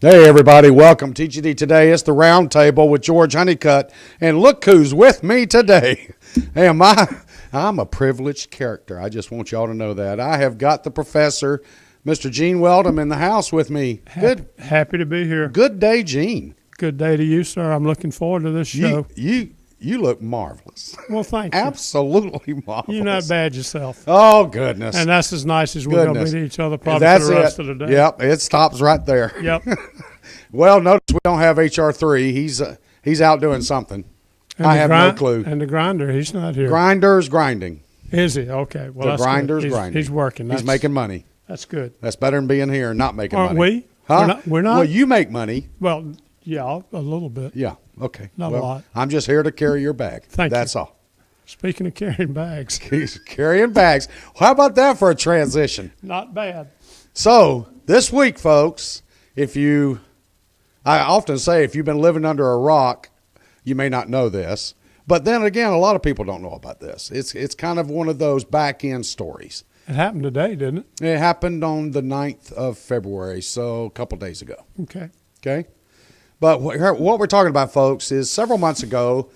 Hey everybody, welcome TGD Today. It's the Round Table with George Honeycutt, and look who's with me today. Hey, I'm a privileged character. I just want y'all to know that. I have got the professor, Mr. Gene Weldon, in the house with me. Happy to be here. Good day, Gene. Good day to you, sir. I'm looking forward to this show. You look marvelous. Well, thank you. Absolutely marvelous. You're not bad yourself. Oh, goodness. And that's as nice as we're going to be to each other probably That's for the rest it. of the day. Yep, it stops right there. Yep. Well, notice we don't have HR3. He's out doing something. I have no clue. And the grinder, he's not here. Grinder's grinding. Is he? Okay. Well, the that's grinder's good. grinding. He's working. He's making money. That's good. That's better than being here and not making Aren't money. we? Huh? We're not? Well, you make money. Well, yeah, a little bit. Yeah. Okay. Not a lot. I'm just here to carry your bag. Thank you. That's all. Speaking of carrying bags. He's carrying bags. How about that for a transition? Not bad. So this week, folks, I often say if you've been living under a rock, you may not know this. But then again, a lot of people don't know about this. It's kind of one of those back-end stories. It happened today, didn't it? It happened on the 9th of February, so a couple days ago. Okay? But what we're talking about, folks, is several months ago,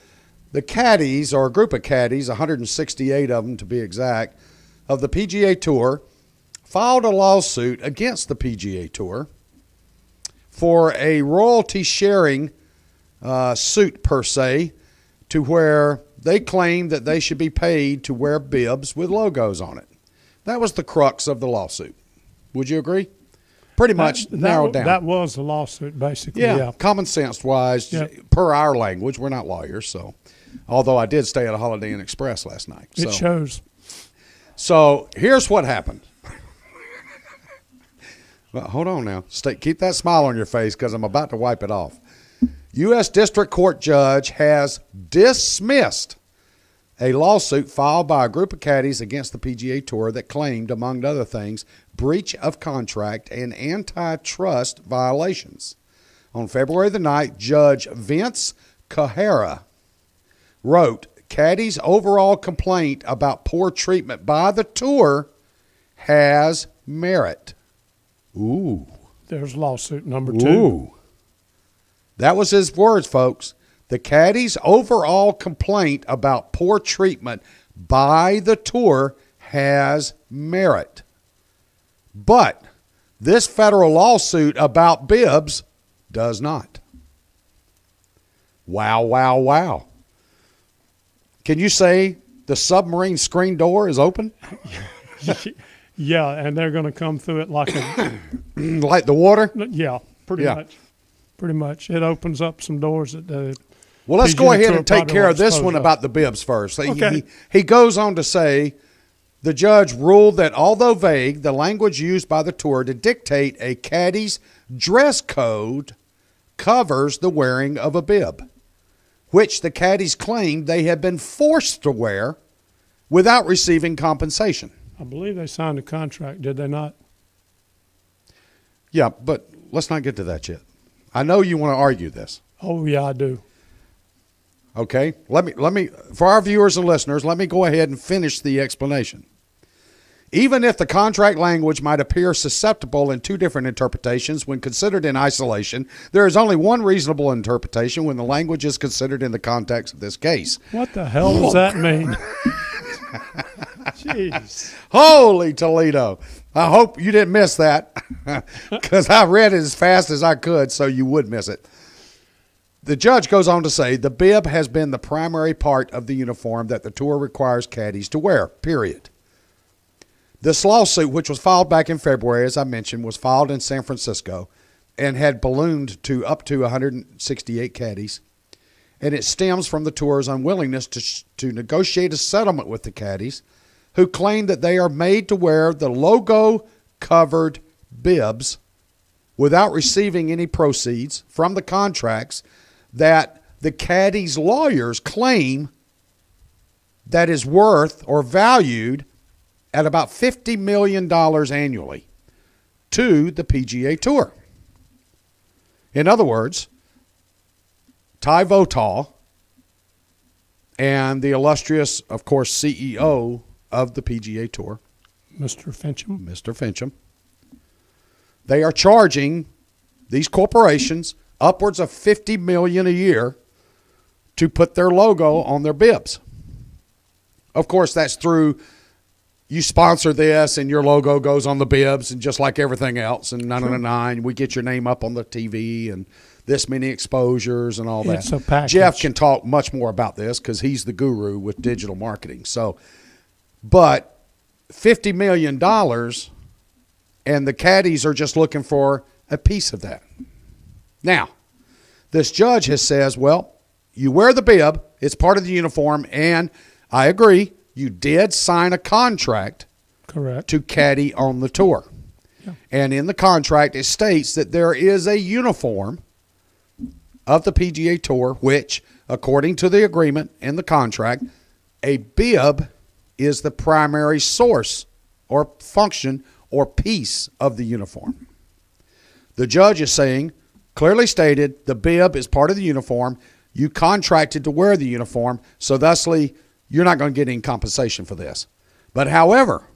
the caddies, or a group of caddies, 168 of them to be exact, of the PGA Tour, filed a lawsuit against the PGA Tour for a royalty sharing suit per se, to where they claimed that they should be paid to wear bibs with logos on it. That was the crux of the lawsuit. Would you agree? Pretty much narrowed down. That was the lawsuit, basically. Yeah. Common sense wise, per our language, we're not lawyers, so. Although I did stay at a Holiday Inn Express last night. It shows. So here's what happened. Well, hold on now. Keep that smile on your face because I'm about to wipe it off. U.S. District Court judge has dismissed a lawsuit filed by a group of caddies against the PGA Tour that claimed, among other things, breach of contract and antitrust violations. On February the 9th, Judge Vince Cahara wrote, caddies' overall complaint about poor treatment by the tour has merit. Ooh. There's lawsuit number 2. Ooh. That was his words, folks. The caddies' overall complaint about poor treatment by the tour has merit. But this federal lawsuit about bibs does not. Wow, wow, wow. Can you say the submarine screen door is open? Yeah, and they're going to come through it like like the water? Yeah, pretty much. Pretty much. It opens up some doors that well, let's go ahead and take care of this one about the bibs first. Okay. He goes on to say, the judge ruled that although vague, the language used by the tour to dictate a caddy's dress code covers the wearing of a bib, which the caddies claimed they had been forced to wear without receiving compensation. I believe they signed a contract, did they not? Yeah, but let's not get to that yet. I know you want to argue this. Oh, yeah, I do. Okay, let me for our viewers and listeners, let me go ahead and finish the explanation. Even if the contract language might appear susceptible in two different interpretations when considered in isolation, there is only one reasonable interpretation when the language is considered in the context of this case. What the hell does that mean? Jeez. Holy Toledo. I hope you didn't miss that because I read it as fast as I could so you would miss it. The judge goes on to say the bib has been the primary part of the uniform that the tour requires caddies to wear, period. This lawsuit, which was filed back in February, as I mentioned, was filed in San Francisco and had ballooned to up to 168 caddies. And it stems from the tour's unwillingness to negotiate a settlement with the caddies, who claim that they are made to wear the logo-covered bibs without receiving any proceeds from the contracts that the caddies' lawyers claim that is worth or valued at about $50 million annually to the PGA Tour. In other words, Ty Votaw and the illustrious, of course, CEO of the PGA Tour, Mr. Fincham. they are charging these corporations upwards of $50 million a year to put their logo on their bibs. Of course, that's through you sponsor this and your logo goes on the bibs, and just like everything else. And 909, we get your name up on the TV and this many exposures and all that. It's a package. Jeff can talk much more about this because he's the guru with digital marketing. So, but $50 million, and the caddies are just looking for a piece of that. Now, this judge has says, well, you wear the bib, it's part of the uniform, and I agree, you did sign a contract Correct. to caddy on the tour. Yeah. And in the contract, it states that there is a uniform of the PGA Tour, which, according to the agreement in the contract, a bib is the primary source or function or piece of the uniform. The judge is saying, clearly stated, the bib is part of the uniform. You contracted to wear the uniform, so thusly, you're not going to get any compensation for this. But however,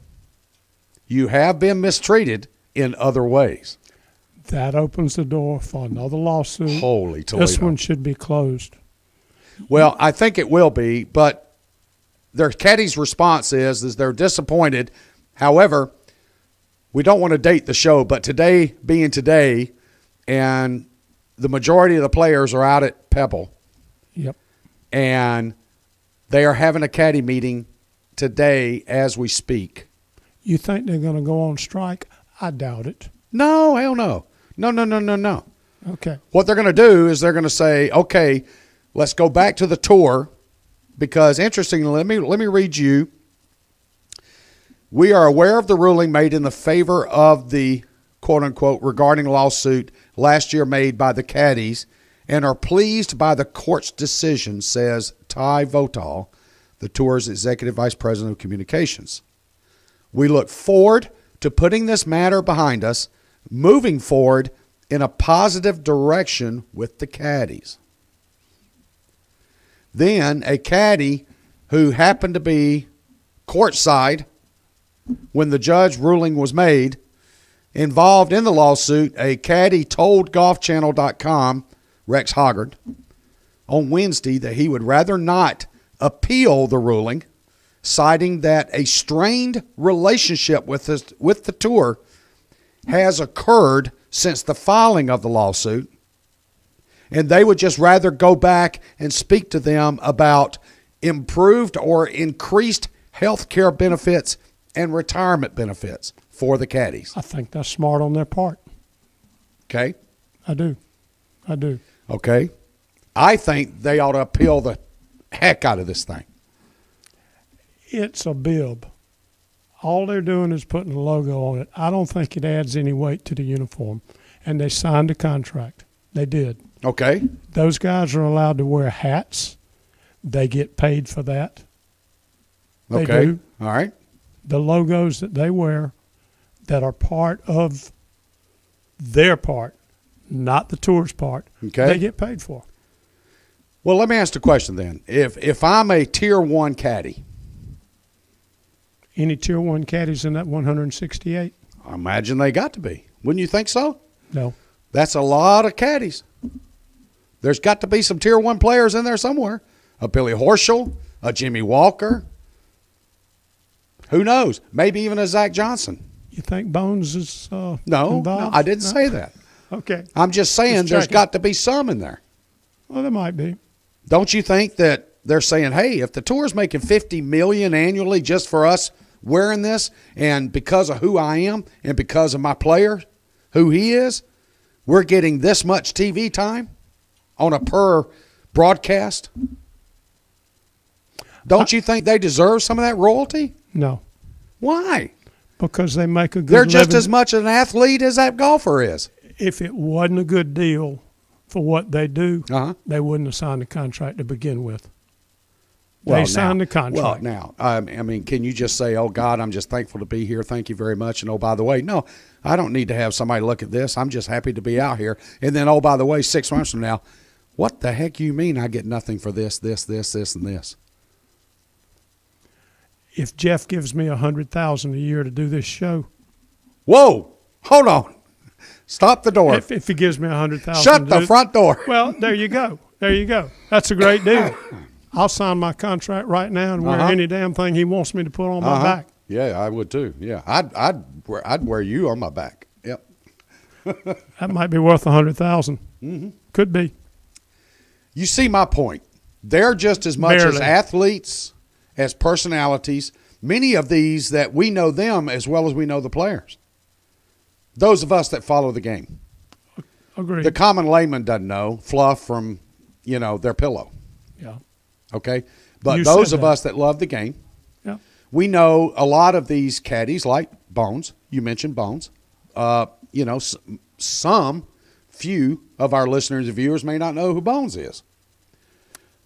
you have been mistreated in other ways. That opens the door for another lawsuit. Holy Toledo. This one should be closed. Well, I think it will be, but their caddy's response is they're disappointed. However, we don't want to date the show, but today being today, and the majority of the players are out at Pebble. Yep. And they are having a caddy meeting today as we speak. You think they're going to go on strike? I doubt it. No, hell no. No. Okay. What they're going to do is they're going to say, okay, let's go back to the tour, because interestingly, let me read you. We are aware of the ruling made in the favor of the quote-unquote regarding lawsuit last year made by the caddies and are pleased by the court's decision, says Ty Votal, the tour's executive vice president of communications. We look forward to putting this matter behind us, moving forward in a positive direction with the caddies. Then a caddy who happened to be courtside when the judge ruling was made, involved in the lawsuit, a caddy told golfchannel.com, Rex Hoggard, on Wednesday that he would rather not appeal the ruling, citing that a strained relationship with the tour has occurred since the filing of the lawsuit, and they would just rather go back and speak to them about improved or increased health care benefits and retirement benefits for the caddies. I think that's smart on their part. Okay? I do. Okay? I think they ought to appeal the heck out of this thing. It's a bib. All they're doing is putting a logo on it. I don't think it adds any weight to the uniform. And they signed a contract. They did. Okay? Those guys are allowed to wear hats. They get paid for that. They Okay. do. All right. The logos that they wear that are part of their part, not the tour's part, Okay. they get paid for. Well, let me ask the question then. If I'm a Tier 1 caddy, Any Tier 1 caddies in that 168? I imagine they got to be. Wouldn't you think so? No. That's a lot of caddies. There's got to be some Tier 1 players in there somewhere. A Billy Horschel, a Jimmy Walker. Who knows? Maybe even a Zach Johnson. You think Bones is No, involved? I didn't say that. Okay. I'm just saying Just there's checking. got to be some in there. Well, there might be. Don't you think that they're saying, hey, if the tour's making $50 million annually just for us wearing this, and because of who I am and because of my player, who he is, we're getting this much TV time on a per broadcast? Don't you think they deserve some of that royalty? No. Why? Because they make a good They're just living. as much an athlete as that golfer is. If it wasn't a good deal for what they do, Uh-huh. they wouldn't have signed the contract to begin with. Well, They signed now- the contract. Well, now, I mean, can you just say, oh, God, I'm just thankful to be here. Thank you very much. And, oh, by the way, no, I don't need to have somebody look at this. I'm just happy to be out here. And then, oh, by the way, 6 months from now, what the heck you mean I get nothing for this, and this? If Jeff gives me $100,000 a year to do this show, Whoa, hold on. Stop the door. If he gives me $100,000. Shut the front door. Well, there you go. There you go. That's a great deal. I'll sign my contract right now and wear any damn thing he wants me to put on my back. Yeah, I would too. Yeah, I'd wear you on my back. Yep. That might be worth $100,000. Mm-hmm. Could be. You see my point. They're just as much as athletes, as personalities. Many of these that we know them as well as we know the players. Those of us that follow the game. Agreed. The common layman doesn't know fluff from, their pillow. Yeah. Okay? But You those said of that. us that love the game, Yeah. we know a lot of these caddies like Bones. You mentioned Bones. Some few of our listeners and viewers may not know who Bones is.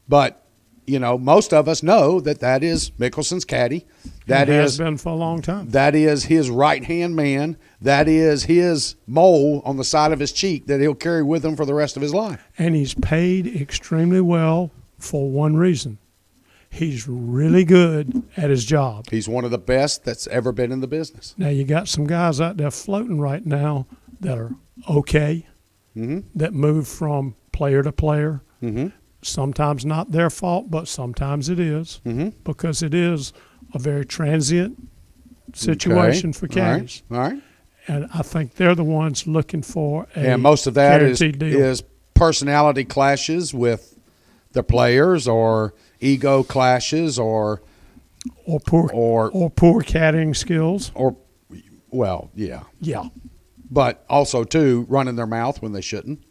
But, most of us know that is Mickelson's caddy. That has been for a long time. That is his right-hand man. That is his mole on the side of his cheek that he'll carry with him for the rest of his life. And he's paid extremely well for one reason. He's really good at his job. He's one of the best that's ever been in the business. Now, you got some guys out there floating right now that are okay, that move from player to player. Mm-hmm. Sometimes not their fault, but sometimes it is, because it is a very transient situation for caddies. All right. And I think they're the ones looking for a And most of that guaranteed deal. is personality clashes with the players, or ego clashes, or poor caddying skills. Yeah. Yeah. But also, too, running their mouth when they shouldn't.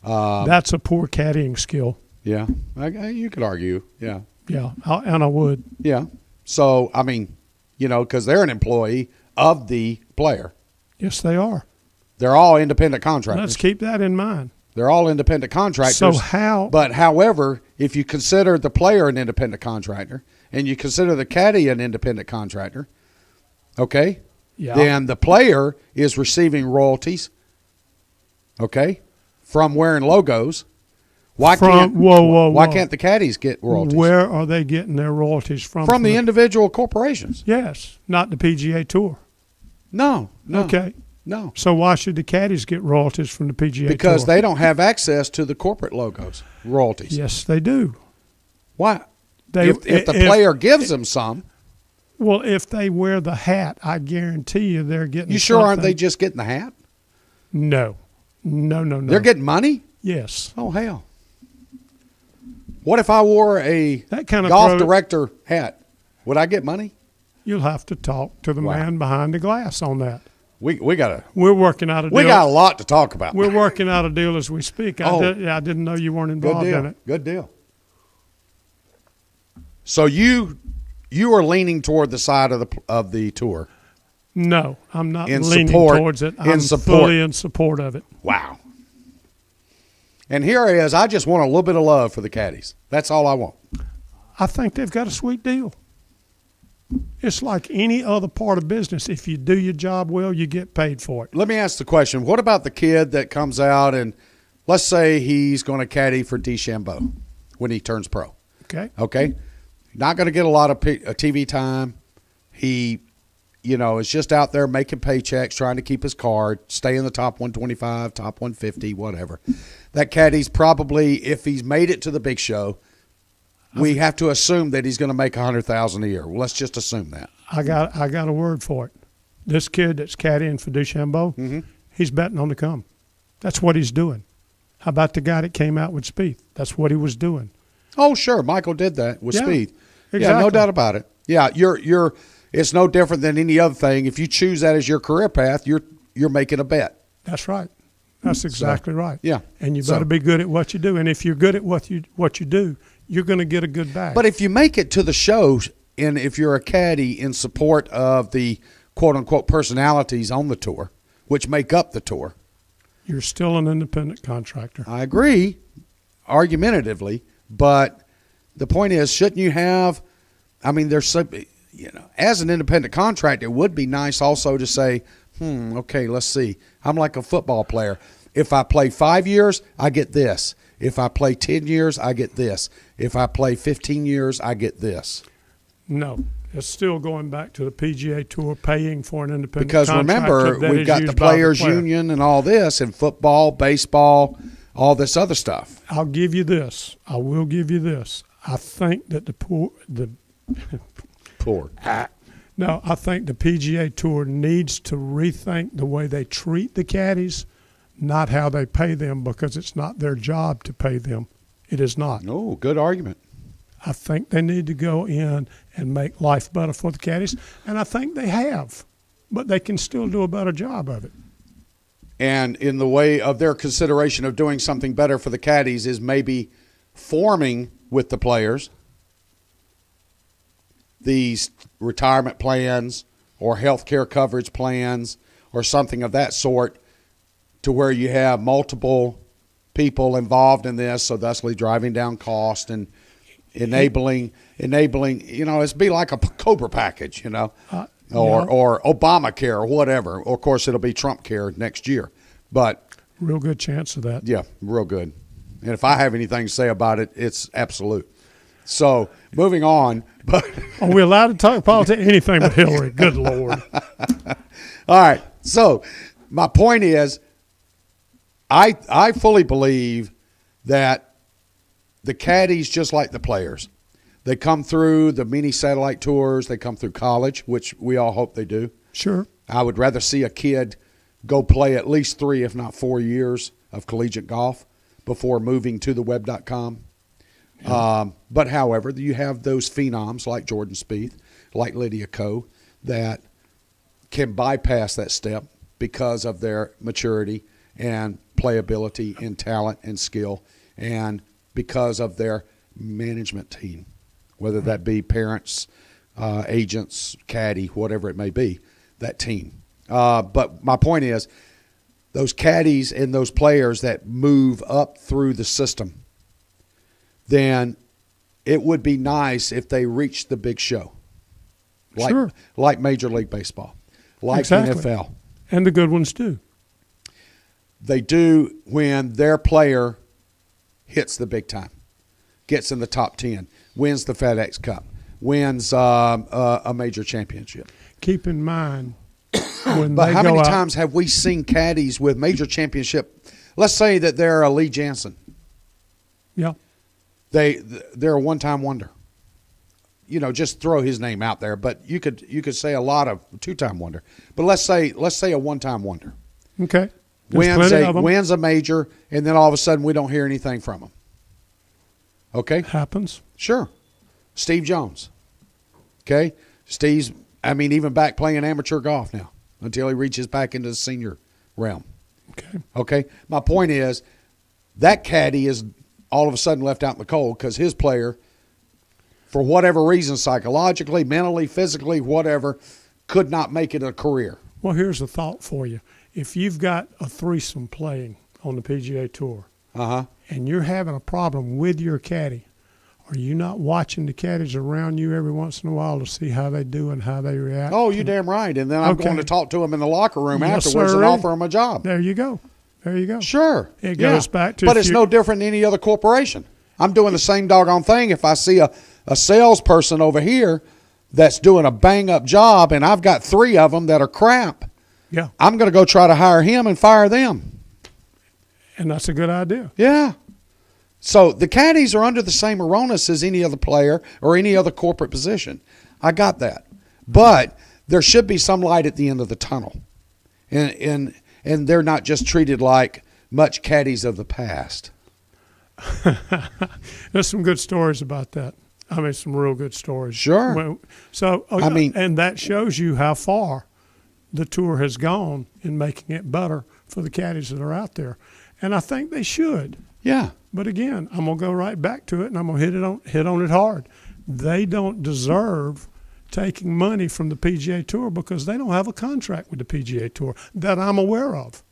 That's a poor caddying skill. Yeah. You could argue. Yeah. Yeah, and I would. Yeah. So, because they're an employee of the player. Yes, they are. They're all independent contractors. Let's keep that in mind. They're all independent contractors. So how? But however, if you consider the player an independent contractor and you consider the caddy an independent contractor, okay, then the player is receiving royalties, okay, from wearing logos. Why can't the caddies get royalties? Where are they getting their royalties from? From the individual corporations. Yes, not the PGA Tour. No. Okay. No. So why should the caddies get royalties from the PGA Tour? Because they don't have access to the corporate logos, royalties. Yes, they do. Why? If the player gives them some. Well, if they wear the hat, I guarantee you they're getting You sure something. aren't they just getting the hat? No. They're getting money? Yes. Oh, hell. What if I wore a golf director hat? Would I get money? You'll have to talk to the man behind the glass on that. We're working out a deal. We got a lot to talk about. We're working out a deal as we speak. I didn't know you weren't involved in it. Good deal. So you are leaning toward the side of the tour. No, I'm not leaning towards it. I'm fully in support of it. Wow. And here it is. I just want a little bit of love for the caddies. That's all I want. I think they've got a sweet deal. It's like any other part of business. If you do your job well, you get paid for it. Let me ask the question. What about the kid that comes out and let's say he's going to caddy for DeChambeau when he turns pro? Okay. Not going to get a lot of TV time. He, is just out there making paychecks, trying to keep his card, stay in the top 125, top 150, whatever. That caddy's probably, if he's made it to the big show, we have to assume that he's going to make $100,000 a year. Well, let's just assume that. I got a word for it. This kid that's caddying for DeChambeau, he's betting on the come. That's what he's doing. How about the guy that came out with Spieth? That's what he was doing. Oh, sure. Michael did that with Spieth. Exactly. Yeah, no doubt about it. Yeah, you're. It's no different than any other thing. If you choose that as your career path, you're making a bet. That's right. That's exactly right. Yeah. And you better be good at what you do. And if you're good at what you do, you're going to get a good bag. But if you make it to the shows, and if you're a caddy in support of the quote-unquote personalities on the tour, which make up the tour. You're still an independent contractor. I agree, argumentatively, but the point is, shouldn't you have – there's so – as an independent contractor, it would be nice also to say, okay, let's see. I'm like a football player. If I play 5 years, I get this. If I play 10 years, I get this. If I play 15 years, I get this. No, It's still going back to the PGA Tour paying for an independent Because contractor remember, that we've is got the used by players' player. union and all this, and football, baseball, all this other stuff. I'll give you this. I will give you this. I think that Poor. I think the PGA Tour needs to rethink the way they treat the caddies, not how they pay them, because it's not their job to pay them. It is not. Oh, good argument. I think they need to go in and make life better for the caddies, and I think they have, but they can still do a better job of it. And in the way of their consideration of doing something better for the caddies is maybe forming with the players these retirement plans or health care coverage plans or something of that sort, to where you have multiple people involved in this, so thusly driving down cost and enabling, it's be like a COBRA package, or Obamacare or whatever. Of course, it'll be Trump care next year, but Real good chance of that. yeah, real good. And if I have anything to say about it, it's absolute. So moving on, but Are we allowed to talk politics? Anything but Hillary. Good Lord. all right. So my point is, I fully believe that the caddies, just like the players, they come through the mini satellite tours. They come through college, which we all hope they do. Sure. I would rather see a kid go play at least 3, if not 4 years of collegiate golf before moving to the web.com. But however, you have those phenoms like Jordan Spieth, like Lydia Ko, that can bypass that step because of their maturity and playability and talent and skill, and because of their management team, whether that be parents, agents, caddy, whatever it may be, that team. But my point is, those caddies and those players that move up through the system, then it would be nice if they reached the big show, like Major League Baseball, like Exactly. NFL. And the good ones too. They do when their player hits the big time, gets in the top 10, wins the FedEx Cup, wins a major championship. Keep in mind when But they how go many out, times have we seen caddies with major championship? Let's say that they're a Lee Jansen. Yeah. They're a one-time wonder. Just throw his name out there, but you could say a lot of two-time wonder. But let's say a one-time wonder. Okay. There's plenty of them. Wins a major, and then all of a sudden we don't hear anything from him. Okay? Happens. Sure. Steve Jones. Okay? Steve's, even back playing amateur golf now until he reaches back into the senior realm. Okay. Okay? My point is, that caddy is all of a sudden left out in the cold because his player, for whatever reason, psychologically, mentally, physically, whatever, could not make it a career. Well, here's a thought for you. If you've got a threesome playing on the PGA Tour and you're having a problem with your caddy, are you not watching the caddies around you every once in a while to see how they do and how they react? Oh, you're damn right. And then I'm going to talk to him in the locker room Yes, afterwards and sirree. offer him a job. There you go. There you go. Sure. It goes back to But if it's you- no different than any other corporation. I'm doing the same doggone thing. If I see a salesperson over here that's doing a bang-up job and I've got 3 of them that are crap, Yeah. I'm going to go try to hire him and fire them. And that's a good idea. Yeah. So the caddies are under the same erroneous as any other player or any other corporate position. I got that. But there should be some light at the end of the tunnel. And they're not just treated like much caddies of the past. There's some good stories about that. Some real good stories. Sure. And that shows you how far the tour has gone in making it better for the caddies that are out there. And I think they should. Yeah. But again, I'm going to go right back to it, and I'm going to hit on it hard. They don't deserve taking money from the PGA Tour because they don't have a contract with the PGA Tour that I'm aware of.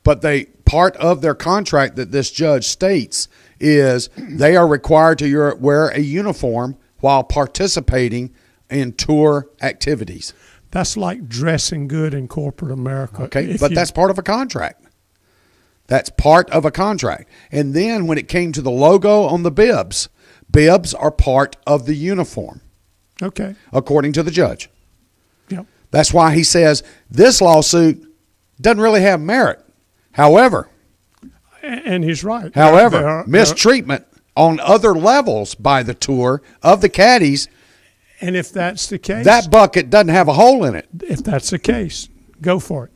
But part of their contract that this judge states is they are required to wear a uniform while participating in tour activities. That's like dressing good in corporate America. Okay, but that's part of a contract. That's part of a contract. And then when it came to the logo on the bibs are part of the uniform. Okay. according to the judge. Yep. That's why he says this lawsuit doesn't really have merit. However, And he's right. Mistreatment on other levels by the tour of the caddies, and if that's the case, that bucket doesn't have a hole in it. If that's the case, go for it.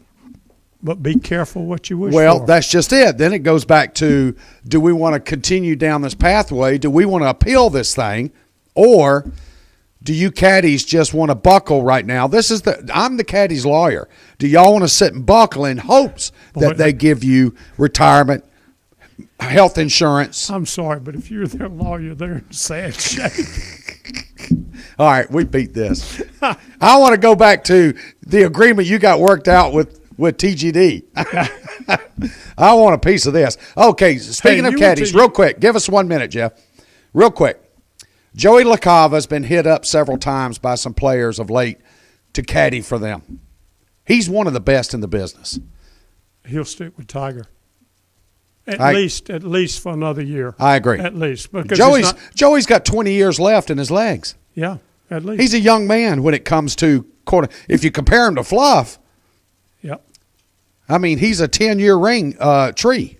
But be careful what you wish for. Well, that's just it. Then it goes back to, do we want to continue down this pathway? Do we want to appeal this thing? Or do you caddies just want to buckle right now? I'm the caddies lawyer. Do y'all want to sit and buckle in hopes that they give you retirement, health insurance? I'm sorry, but if you're their lawyer, they're in sad shape. All right, we beat this. I want to go back to the agreement you got worked out with TGD. I want a piece of this. Okay, speaking of caddies, real quick, give us 1 minute, Jeff. Real quick. Joey LaCava's been hit up several times by some players of late to caddy for them. He's one of the best in the business. He'll stick with Tiger. At least for another year. I agree. At least. Because Joey's got 20 years left in his legs. Yeah, at least. He's a young man when it comes to quarter. If you compare him to Fluff, yep. I mean, he's a 10-year ring tree.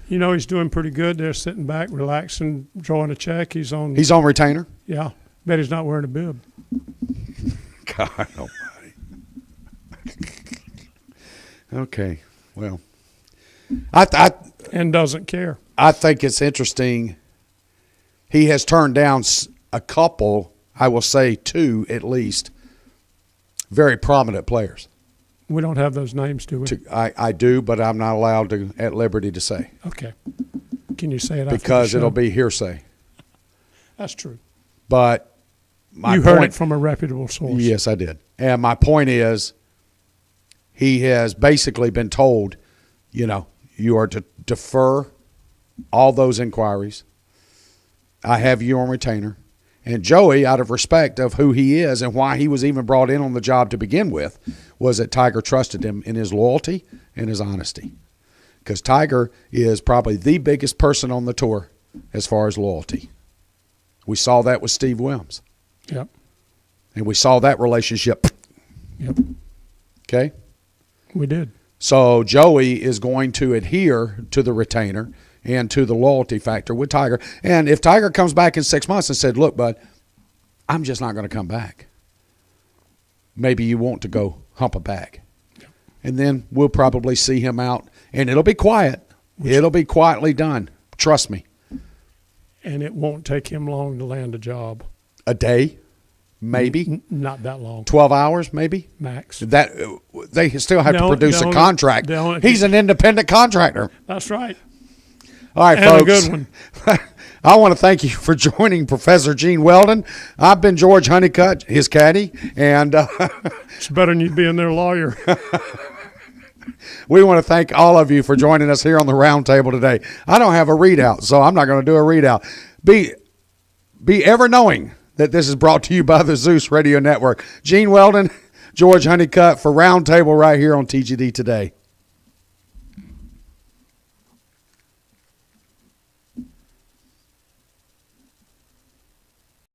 You know, he's doing pretty good. They're sitting back, relaxing, drawing a check. He's on retainer? Yeah. Bet he's not wearing a bib. God almighty. Okay. Well, and doesn't care. I think it's interesting. He has turned down a couple, I will say 2 at least, very prominent players. We don't have those names, do we? I do, but I'm not allowed to at liberty to say. Okay. Can you say it? Because it'll be hearsay. That's true. But you heard it from a reputable source. Yes, I did. And my point is, he has basically been told, you are to defer all those inquiries. I have you on retainer. And Joey, out of respect of who he is and why he was even brought in on the job to begin with, was that Tiger trusted him in his loyalty and his honesty. Because Tiger is probably the biggest person on the tour as far as loyalty. We saw that with Steve Wilms. Yep. And we saw that relationship. Yep. Okay? We did. So Joey is going to adhere to the retainer and to the loyalty factor with Tiger. And if Tiger comes back in 6 months and said, look, bud, I'm just not going to come back, maybe you want to go hump a bag. Yep. And then we'll probably see him out. And it'll be quiet. It'll be quietly done. Trust me. And it won't take him long to land a job. A day? Maybe. Not that long. 12 hours, maybe? Max. That they still have to produce a contract. He's an independent contractor. That's right. All right, and folks. A good one. I want to thank you for joining Professor Gene Weldon. I've been George Honeycutt, his caddy, and it's better than you being their lawyer. We want to thank all of you for joining us here on the round table today. I don't have a readout, so I'm not going to do a readout. Be ever knowing that this is brought to you by the Zeus Radio Network. Gene Weldon, George Honeycutt for Roundtable right here on TGD Today.